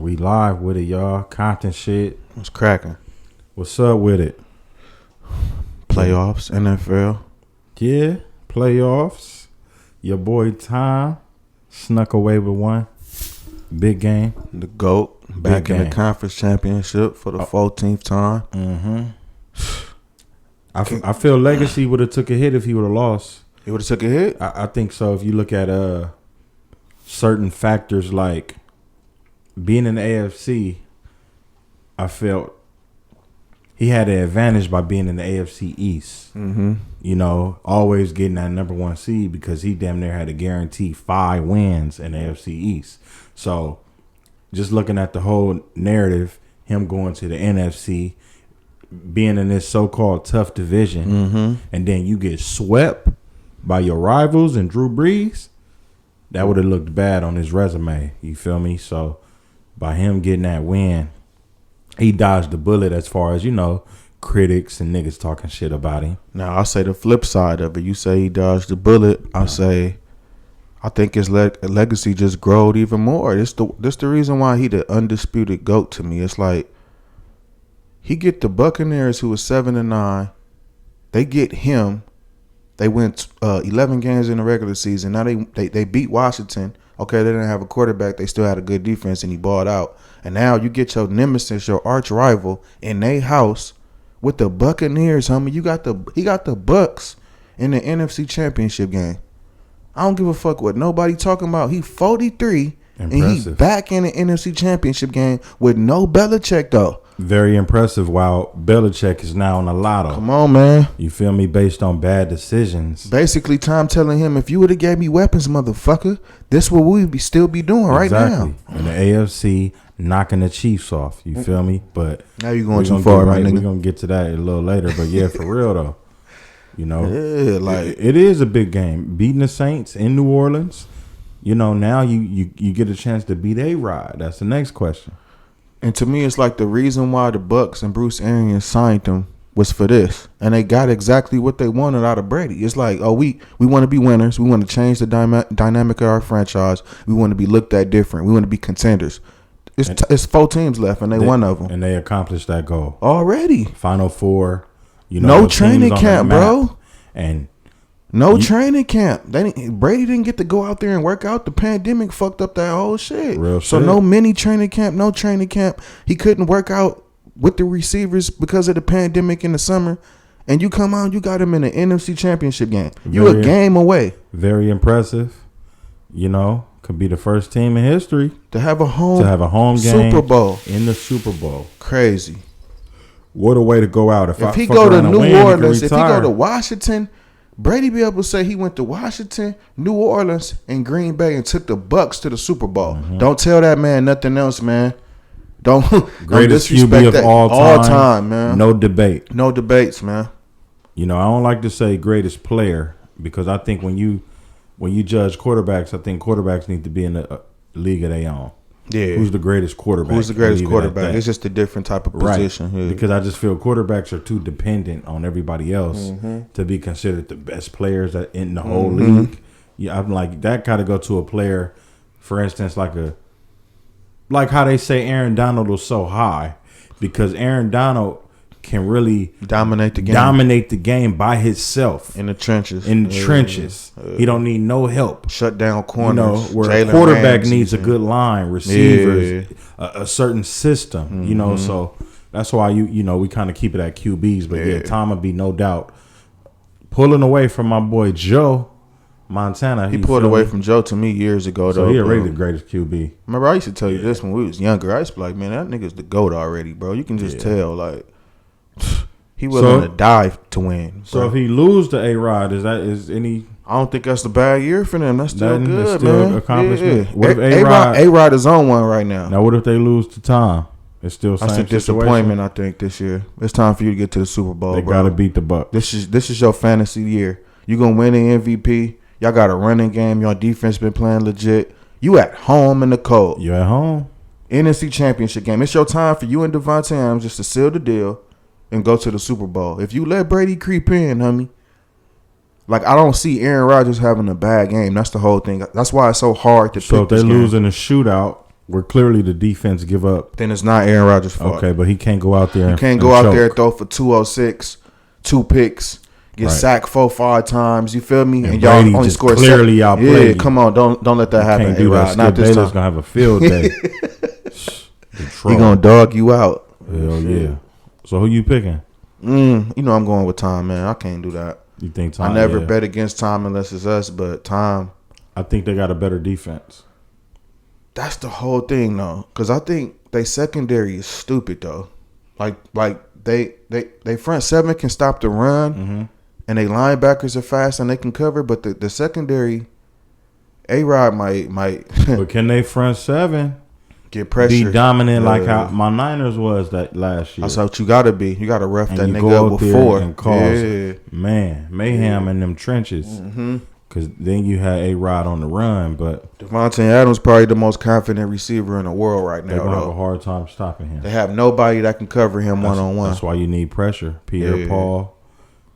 We live with it, y'all. Compton shit. What's cracking? What's up with it? Playoffs, NFL. Yeah, playoffs. Your boy Tom snuck away with one. Big game. The GOAT back in the conference championship for the 14th time. Mm-hmm. I feel Legacy would have took a hit if he would have lost. He would have took a hit? I think so. If you look at certain factors like being in the AFC, I felt he had an advantage by being in the AFC East. Mm-hmm. You know, always getting that number one seed because he damn near had to guarantee 5 wins in the AFC East. So just looking at the whole narrative, him going to the NFC, being in this so-called tough division, and then you get swept by your rivals and Drew Brees, that would have looked bad on his resume. You feel me? So by him getting that win, he dodged the bullet as far as, you know, critics and niggas talking shit about him. Now, I'll say the flip side of it. You say he dodged the bullet. I'll say I think his legacy just growed even more. This the reason why he the undisputed GOAT to me. It's like he get the Buccaneers, who was 7-9. They get him. They went 11 games in the regular season. Now they beat Washington. Okay, they didn't have a quarterback. They still had a good defense, and he balled out. And now you get your nemesis, your arch rival, in their house with the Buccaneers, homie. He got the Bucks in the NFC Championship game. I don't give a fuck what nobody talking about. He 43, impressive. And he back in the NFC Championship game with no Belichick, though. Very impressive, while Belichick is now on a lotto. Come on, man. You feel me? Based on bad decisions. Basically, Tom telling him, if you would have gave me weapons, motherfucker, this what we would still be doing right now. In the AFC, knocking the Chiefs off. You feel me? But now you're going too far, right, nigga. We're going to get to that a little later. But yeah, for real, though. You know, yeah, like it is a big game. Beating the Saints in New Orleans, you know, now you get a chance to beat A-Rod. That's the next question. And to me, it's like the reason why the Bucks and Bruce Arians signed him was for this. And they got exactly what they wanted out of Brady. It's like, oh, we want to be winners. We want to change the dynamic of our franchise. We want to be looked at different. We want to be contenders. It's 4 teams left, and they one of them. And they accomplished that goal. Already. Final 4. You know, no training camp, bro. And no training camp. Brady didn't get to go out there and work out. The pandemic fucked up that whole shit. Real so shit. No mini training camp, no training camp. He couldn't work out with the receivers because of the pandemic in the summer. And you come out, you got him in the NFC Championship game. You a game away. Very impressive. You know, could be the first team in history to have a home game Super Bowl in the Super Bowl. Crazy. What a way to go out. If he go to New Orleans, if he go to Washington, Brady be able to say he went to Washington, New Orleans, and Green Bay and took the Bucks to the Super Bowl. Mm-hmm. Don't tell that man nothing else, man. Don't disrespect QB of all time, man. No debate. No debates, man. You know, I don't like to say greatest player because I think when you judge quarterbacks, I think quarterbacks need to be in a league of their own. Yeah. Who's the greatest quarterback? Who's the greatest quarterback? It's just a different type of position. Right. Because I just feel quarterbacks are too dependent on everybody else to be considered the best players in the whole league. Yeah, I'm like, that gotta go to a player, for instance, like how they say Aaron Donald was so high, because Aaron Donald can really dominate the game by himself in the trenches. He don't need no help. Shut down corners. You know, where a quarterback needs a good line, receivers, a certain system. You know, so that's why you know we kind of keep it at QBs. But yeah, Tom would be no doubt pulling away from my boy Joe Montana. He pulled away from Joe to me years ago. So he already the greatest QB. Remember, I used to tell you this when we was younger. I used to be like, man, that nigga's the GOAT already, bro. You can just tell, like. He willing to die to win. So if he lose to A-Rod, is any? I don't think that's a bad year for them. That's still good, that's still man. Accomplishment. Yeah. What if A-Rod is on one right now? Now what if they lose to Tom? It's still same that's a disappointment. I think this year it's time for you to get to the Super Bowl. They gotta beat the Bucs. This is your fantasy year. You gonna win the MVP. Y'all got a running game. Your defense been playing legit. You at home in the cold. You at home. NFC Championship game. It's your time for you and Devontae Adams just to seal the deal and go to the Super Bowl. If you let Brady creep in, homie, like I don't see Aaron Rodgers having a bad game. That's the whole thing. That's why it's so hard to pick. So if they lose in a shootout, where clearly the defense give up. Then it's not Aaron Rodgers' fault. Okay, but he can't go out there. You can't go out there and throw for 206, 2 picks, get sacked 4-5 times. You feel me? And y'all only scored clearly outplayed. Yeah, come on, don't let that happen. Can't do that. Not this time. Gonna have a field day. He gonna dog you out. Hell yeah. So who you picking? You know I'm going with Tom, man. I can't do that. You think Tom? I never bet against Tom unless it's us, but Tom. I think they got a better defense. That's the whole thing, though, because I think they secondary is stupid, though. Like they front seven can stop the run, and they linebackers are fast and they can cover, but the secondary, A-Rod might. But can they front seven? Get pressure. Be dominant like how my Niners was that last year. That's what you gotta be. You gotta rough and that you nigga up before and cause mayhem in them trenches. Because then you had A-Rod on the run, but Devontae Adams probably the most confident receiver in the world right now. They're gonna have a hard time stopping him. They have nobody that can cover him one-on-one. That's why you need pressure. Peter, Paul,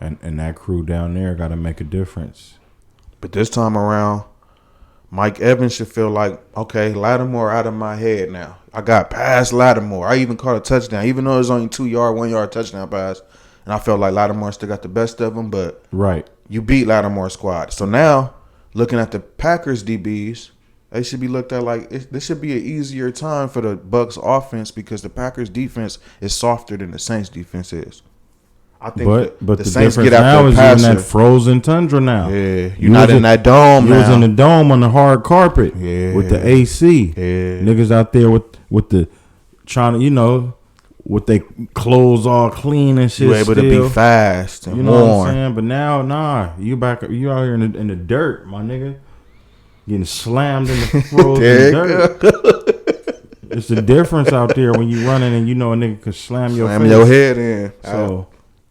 and that crew down there got to make a difference. But this time around, Mike Evans should feel like, okay, Lattimore out of my head now. I got past Lattimore. I even caught a touchdown, even though it was only 2-yard, 1-yard touchdown pass. And I felt like Lattimore still got the best of them, but you beat Lattimore's squad. So now, looking at the Packers DBs, they should be looked at like this should be an easier time for the Bucs offense because the Packers defense is softer than the Saints defense is. I think but the the Saints difference get now after is passer. you're in that frozen tundra now. Yeah, you're not in that dome you now. was in the dome on the hard carpet with the AC. Yeah. Niggas out there with the trying to, with their clothes all clean and shit. You able to be fast and you know warm. what I'm saying? But now, you out here in the dirt, my nigga. Getting slammed in the frozen dirt. It's the difference out there when you running and a nigga can slam your head in. So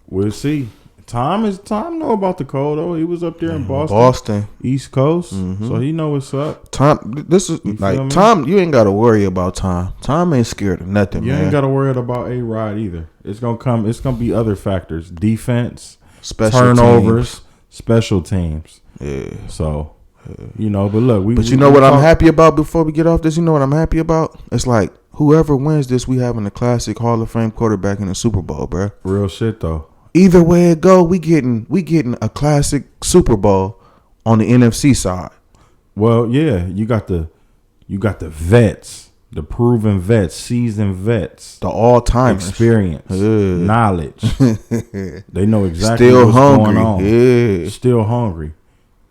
we'll see. Tom know about the cold though. He was up there in Boston, East Coast, so he know what's up. Tom, this is like Tom. You ain't got to worry about Tom. Tom ain't scared of nothing. You man. ain't got to worry about A-Rod either. It's gonna come. It's gonna be other factors: defense, special turnovers, teams. Special teams. Yeah. So. But look, But you know what I'm happy about before we get off this? You know what I'm happy about? It's like whoever wins this, we having a classic Hall of Fame quarterback in the Super Bowl, bro. Real shit though. Either way it go, we getting a classic Super Bowl on the NFC side. Well, yeah, you got the vets, the proven vets, seasoned vets, the all-time experience, knowledge. They know exactly still what's hungry. going on. Yeah. Still hungry.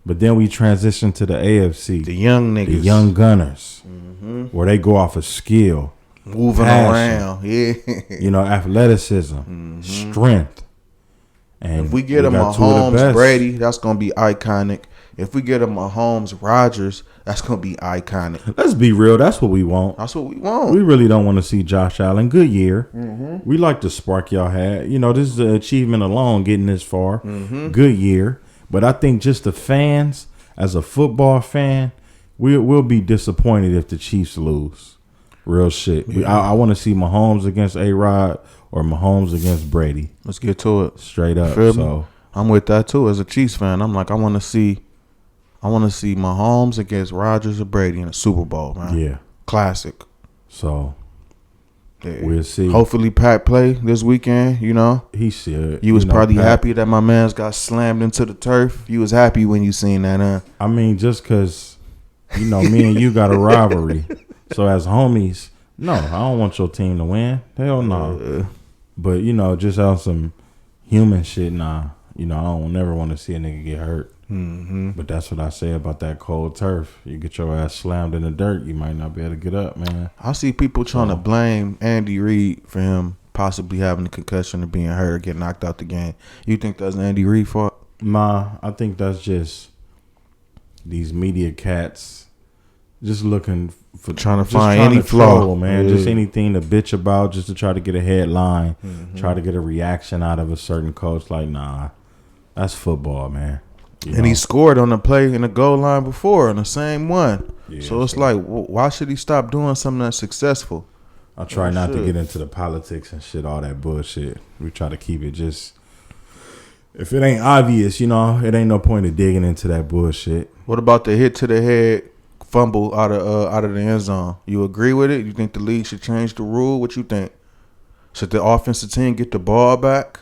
But then we transition to the AFC. The young niggas. The young gunners. Where they go off of skill. Moving around. Yeah. Athleticism. Strength. And if we get a Mahomes Brady, that's going to be iconic. If we get a Mahomes Rodgers, that's going to be iconic. Let's be real. That's what we want. That's what we want. We really don't want to see Josh Allen. Good year. We like the spark y'all had. This is an achievement alone getting this far. Good year. But I think just the fans, as a football fan, we'll be disappointed if the Chiefs lose. Real shit. Yeah. I want to see Mahomes against A-Rod or Mahomes against Brady. Let's get to it. Straight up. So I'm with that too. As a Chiefs fan, I'm like, I want to see Mahomes against Rodgers or Brady in a Super Bowl, man. Yeah. Classic. So we'll see. Hopefully Pat play this weekend, He should. You was probably happy that my man's got slammed into the turf. You was happy when you seen that, huh? I mean, just because, me and you got a rivalry. So as homies, no, I don't want your team to win. Hell no. But, just on some human shit, nah. I don't never want to see a nigga get hurt. But that's what I say about that cold turf. You get your ass slammed in the dirt, you might not be able to get up, man. I see people trying to blame Andy Reid for him possibly having a concussion or being hurt or getting knocked out the game. You think that's Andy Reid's fault? Nah, I think that's just these media cats just looking for trying to find any flaw, man. Yeah. Just anything to bitch about, just to try to get a headline, try to get a reaction out of a certain coach. Like, nah, that's football, man. And he scored on the play in the goal line before on the same one. Yeah, so it's like, why should he stop doing something that's successful? I try not to get into the politics and shit, all that bullshit. We try to keep it just, if it ain't obvious, it ain't no point of digging into that bullshit. What about the hit to the head fumble out of the end zone. You agree with it? You think the league should change the rule? What you think? Should the offensive team get the ball back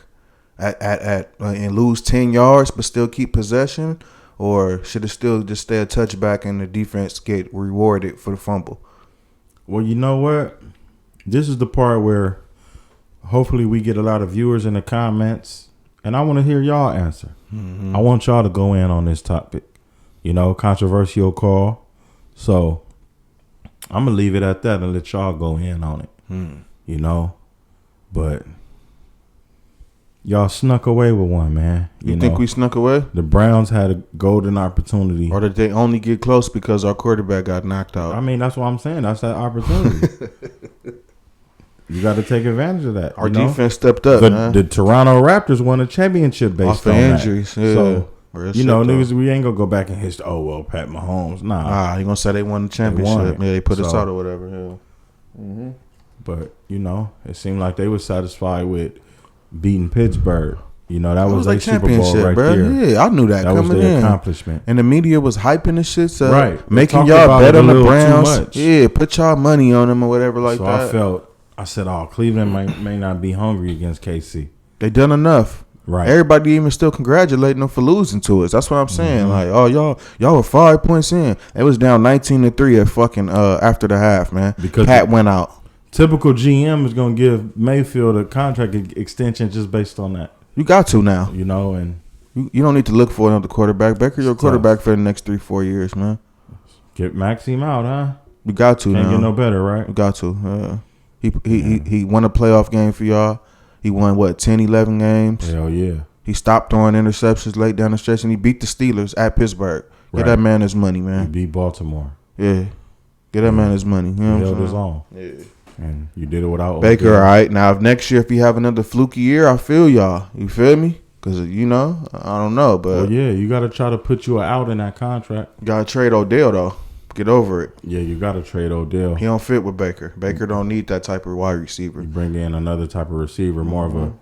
and lose 10 yards but still keep possession? Or should it still just stay a touchback and the defense get rewarded for the fumble? Well, you know what? This is the part where hopefully we get a lot of viewers in the comments, and I want to hear y'all answer. Mm-hmm. I want y'all to go in on this topic. You know, controversial call. So I'm going to leave it at that and let y'all go in on it. You know, but y'all snuck away with one, man. You think we snuck away? The Browns had a golden opportunity. Or did they only get close because our quarterback got knocked out? I mean, that's what I'm saying. That's that opportunity. You got to take advantage of that. Our defense stepped up, man. The Toronto Raptors won a championship based off of injuries. That. Yeah. So, you know, niggas, we ain't going to go back and history. Oh, well, Pat Mahomes. Nah. You going to say they won the championship. They put us out or whatever. Yeah. Mm-hmm. But, you know, it seemed like they were satisfied with beating Pittsburgh. You know, that was a Super Bowl right there. Yeah, I knew that coming in. That was their accomplishment. And the media was hyping the shit up. Right. Making y'all bet on the Browns. Yeah, put y'all money on them or whatever like that. So I said, Cleveland may not be hungry against KC. They done enough. Right. Everybody even still congratulating them for losing to us. That's what I'm saying. Mm-hmm. Like, y'all were 5 points in. It was down 19-3 at fucking after the half, man. Because Pat went out. Typical GM is going to give Mayfield a contract extension just based on that. You got to now. You know, and you don't need to look for another quarterback. Baker, your quarterback for the next 3-4 years, man. Get Maxime out, huh? We got to now. Can't get no better, right? We got to. He won a playoff game for y'all. He won, 10, 11 games? Hell yeah. He stopped throwing interceptions late down the stretch, and he beat the Steelers at Pittsburgh. Get that man his money, man. He beat Baltimore. Yeah. Get that man his money. You know he held his own. Yeah. And you did it without Baker, all right. Now, if next year, if you have another fluky year, I feel y'all. You feel me? Because, you know, I don't know. But well, yeah, you got to try to put you out in that contract. You got to trade Odell, though. Get over it. Yeah, you got to trade Odell. He don't fit with Baker. Baker don't need that type of wide receiver. You bring in another type of receiver, more of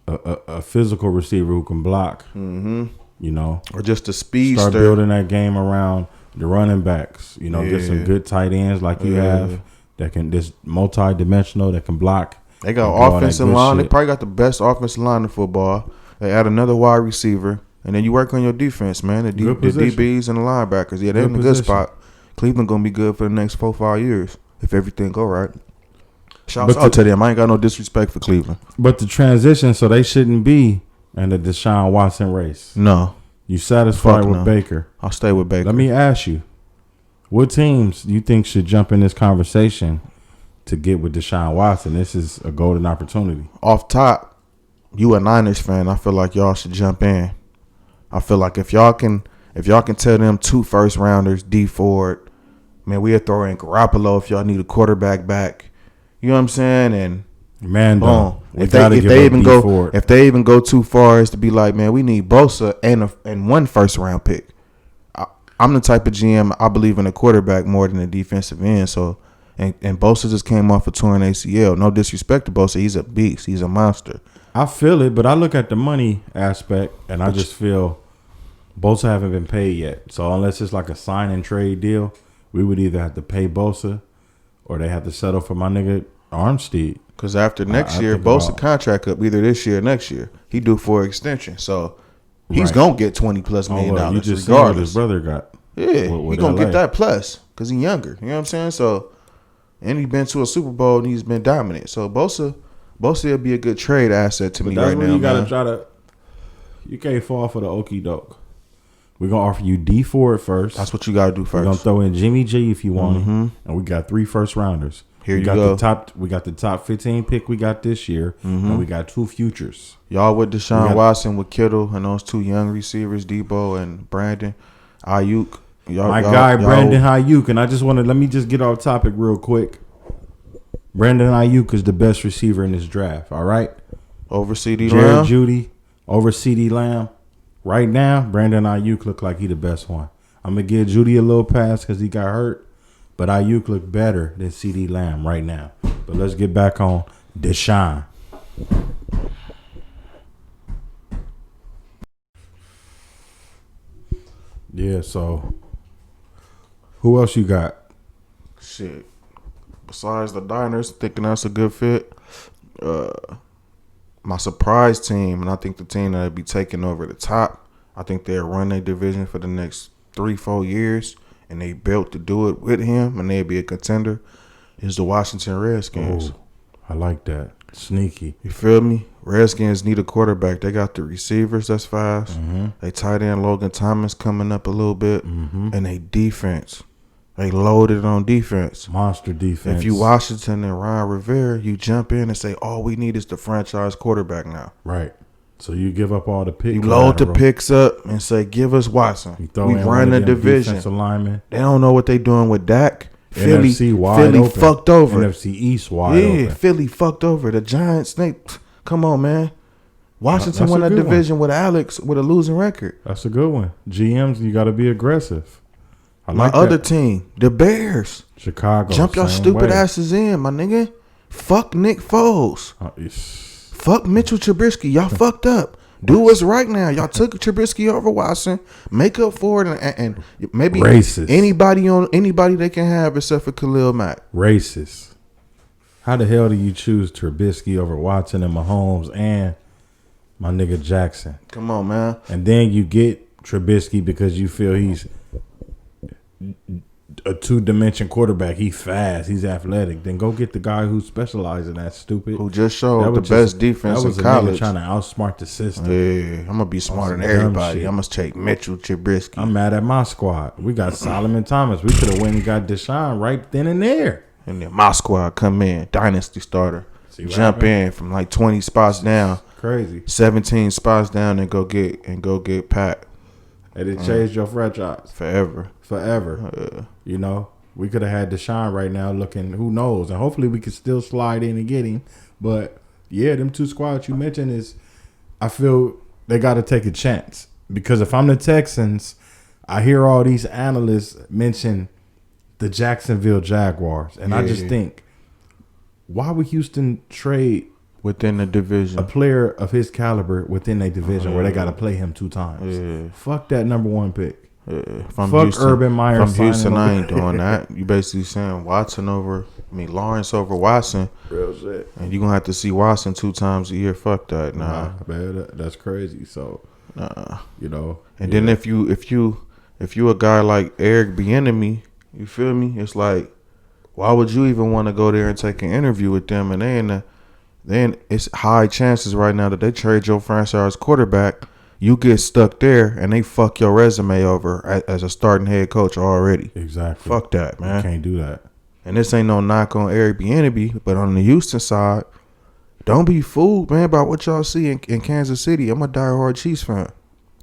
a physical receiver who can block. Mm-hmm. You know. Or just a speedster. Start building that game around the running backs. You know, get some good tight ends like you have. That can this multi-dimensional that can block. They got offensive line. They probably got the best offensive line in football. They add another wide receiver, and then you work on your defense, man. The DBs and the linebackers. Yeah, they're in a good spot. Cleveland gonna be good for the next 4-5 years if everything go right. Shouts out to them. I ain't got no disrespect for Cleveland. But the transition, so they shouldn't be in the Dashaun Watson race. No. You satisfied with Baker? I'll stay with Baker. Let me ask you. What teams do you think should jump in this conversation to get with Dashaun Watson? This is a golden opportunity. Off top, you a Niners fan, I feel like y'all should jump in. I feel like if y'all can tell them 2 first rounders, D Ford, man, we'll throw in Garoppolo if y'all need a quarterback back. You know what I'm saying? And man, boom. If they even go too far as to be like, man, we need Bosa and 1 first round pick. I'm the type of GM, I believe in a quarterback more than a defensive end. So, and Bosa just came off a torn ACL. No disrespect to Bosa. He's a beast. He's a monster. I feel it, but I look at the money aspect, and I just feel Bosa haven't been paid yet. So unless it's like a sign and trade deal, we would either have to pay Bosa or they have to settle for my nigga Armstead. Because after next year, Bosa contract up either this year or next year. He due for extension. So he's going to get $20+ million you just regardless. What his brother got. Yeah, he's going to get that plus because he's younger. You know what I'm saying? So, and he's been to a Super Bowl and he's been dominant. So Bosa will be a good trade asset to me right now. You got to try to. You can't fall for the okie doke. We're going to offer you D Ford first. That's what you got to do first. We're going to throw in Jimmy G if you want him. And we got 3 first rounders. Here you go. We got the top 15 pick we got this year. And we got 2 futures. Y'all with Dashaun Watson, with Kittle, and those 2 young receivers, Debo and Brandon Ayuk. My guy, Brandon Ayuk. And let me just get off topic real quick. Brandon Ayuk is the best receiver in this draft, all right? Over CD Jared Lamb? Judy, over CD Lamb. Right now, Brandon Ayuk look like he the best one. I'm going to give Judy a little pass because he got hurt. But Ayuk look better than CD Lamb right now. But let's get back on Dashaun. Yeah, so Who else you got? Shit. Besides the Diners, thinking that's a good fit. My surprise team, and I think the team that'll be taking over the top, I think they'll run their division for the next 3-4 years, and they built to do it with him, and they'll be a contender, is the Washington Redskins. Oh, I like that. Sneaky. You feel me? Redskins need a quarterback. They got the receivers that's fast. Mm-hmm. They tight end Logan Thomas coming up a little bit. Mm-hmm. And they defense. They loaded on defense. Monster defense. If you Washington and Ron Rivera, you jump in and say, all we need is the franchise quarterback now. Right. So you give up all the picks. You load the picks up and say, give us Watson. We run the division. They don't know what they doing with Dak. Philly fucked over. NFC East wide open. Yeah, Philly fucked over. The Giants, come on, man. Washington won that division with Alex with a losing record. That's a good one. GMs, you got to be aggressive. My other team, the Bears. Chicago. Jump your stupid asses in, my nigga. Fuck Nick Foles. Fuck Mitchell Trubisky. Y'all fucked up. Do what's right now. Y'all took Trubisky over Watson. Make up for it, and maybe racist. Anybody they can have except for Khalil Mack. Racist. How the hell do you choose Trubisky over Watson and Mahomes and my nigga Jackson? Come on, man. And then you get Trubisky because you feel he's a two-dimension quarterback. He's fast. He's athletic. Then go get the guy who specializes in that stupid. Who just showed the best defense in college. Trying to outsmart the system. Yeah, I'm gonna be smarter than everybody. I'm gonna take Mitchell Trubisky. I'm mad at my squad. We got Solomon Thomas. We could have went and got Dashaun right then and there. And then my squad come in, dynasty starter. Jump in from like 20 spots down. Crazy. 17 spots down and go get Pat. And it changed your franchise. Forever. You know, we could have had Dashaun right now looking, who knows? And hopefully we could still slide in and get him. But, yeah, them two squads you mentioned is, I feel they got to take a chance. Because if I'm the Texans, I hear all these analysts mention the Jacksonville Jaguars. And I just think, why would Houston trade within the division a player of his caliber within a division where they got to play him 2 times? Fuck that number 1 pick. Fuck Houston, Urban Meyer. From Houston, I ain't doing that. You basically saying Lawrence over Watson. Real shit. And you're going to have to see Watson 2 times a year. Fuck that. Nah. Man, that's crazy. So, you know. And then if you a guy like Eric Bieniemy, you feel me? It's like, why would you even want to go there and take an interview with them? And then it's high chances right now that they trade your franchise quarterback. You get stuck there and they fuck your resume over as a starting head coach already. Exactly. Fuck that, man. You can't do that. And this ain't no knock on Eric Bieniemy, but on the Houston side, don't be fooled, man, by what y'all see in Kansas City. I'm a diehard Chiefs fan.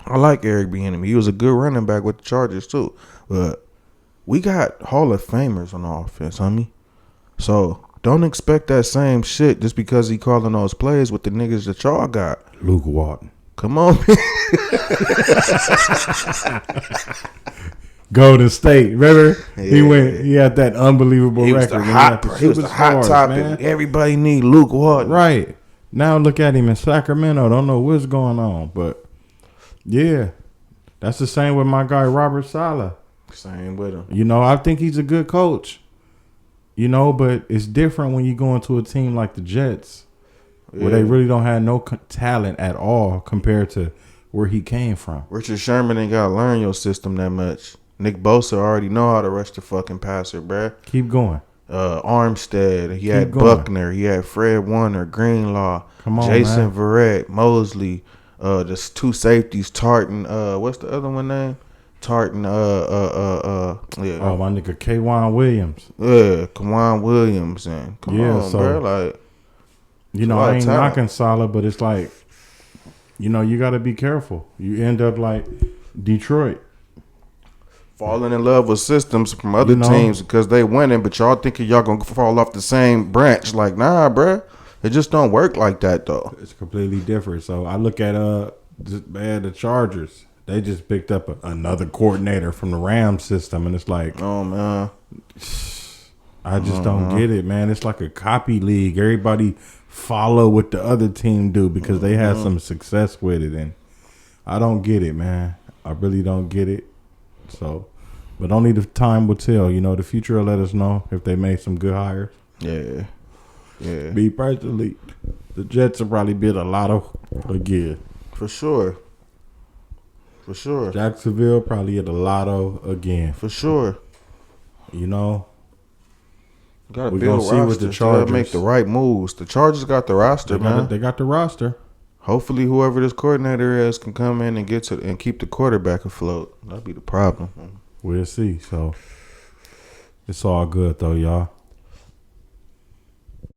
I like Eric Bieniemy. He was a good running back with the Chargers too. But we got Hall of Famers on the offense, homie. So don't expect that same shit just because he calling those plays with the niggas that y'all got. Luke Walton. Come on, man. Golden State, remember? Yeah. He had that unbelievable record. He was the hot topic. Man. Everybody need Luke Walton. Right. Now look at him in Sacramento. Don't know what's going on. But, yeah. That's the same with my guy, Robert Saleh. Same with him. You know, I think he's a good coach. You know, but it's different when you go into a team like the Jets. Where they really don't have no talent at all compared to where he came from. Richard Sherman ain't got to learn your system that much. Nick Bosa already know how to rush the fucking passer, bruh. Keep going. Armstead. He had Buckner. He had Fred Warner, Greenlaw. Come on, Jason Verrett, Mosley. The 2 safeties, Tartan. What's the other one name? Tartan. Yeah. Oh, my nigga, K'Wan Williams. Yeah, K'Wan Williams. And come on, so, bro. Like, you know, I ain't knocking Saleh, but it's like, you know, you got to be careful. You end up like Detroit. Falling in love with systems from other teams because they winning, but y'all thinking y'all going to fall off the same branch. Like, nah, bruh. It just don't work like that, though. It's completely different. So I look at the Chargers. They just picked up another coordinator from the Rams system, and it's like, oh, man. I just don't get it, man. It's like a copy league. Everybody follow what the other team do because they had some success with it, and I don't get it, man. I really don't get it. So But only the time will tell. You know, the future will let us know if they made some good hires. Yeah. Yeah. Me personally, the Jets will probably bid a lotto again. For sure. For sure. Jacksonville probably at a lotto again. For sure. You know, Gotta we build gonna see what the rosters. Gotta Chargers make the right moves. The Chargers got the roster, man. They got the roster. Hopefully, whoever this coordinator is can come in and get to and keep the quarterback afloat. That'd be the problem. We'll see. So it's all good though, y'all.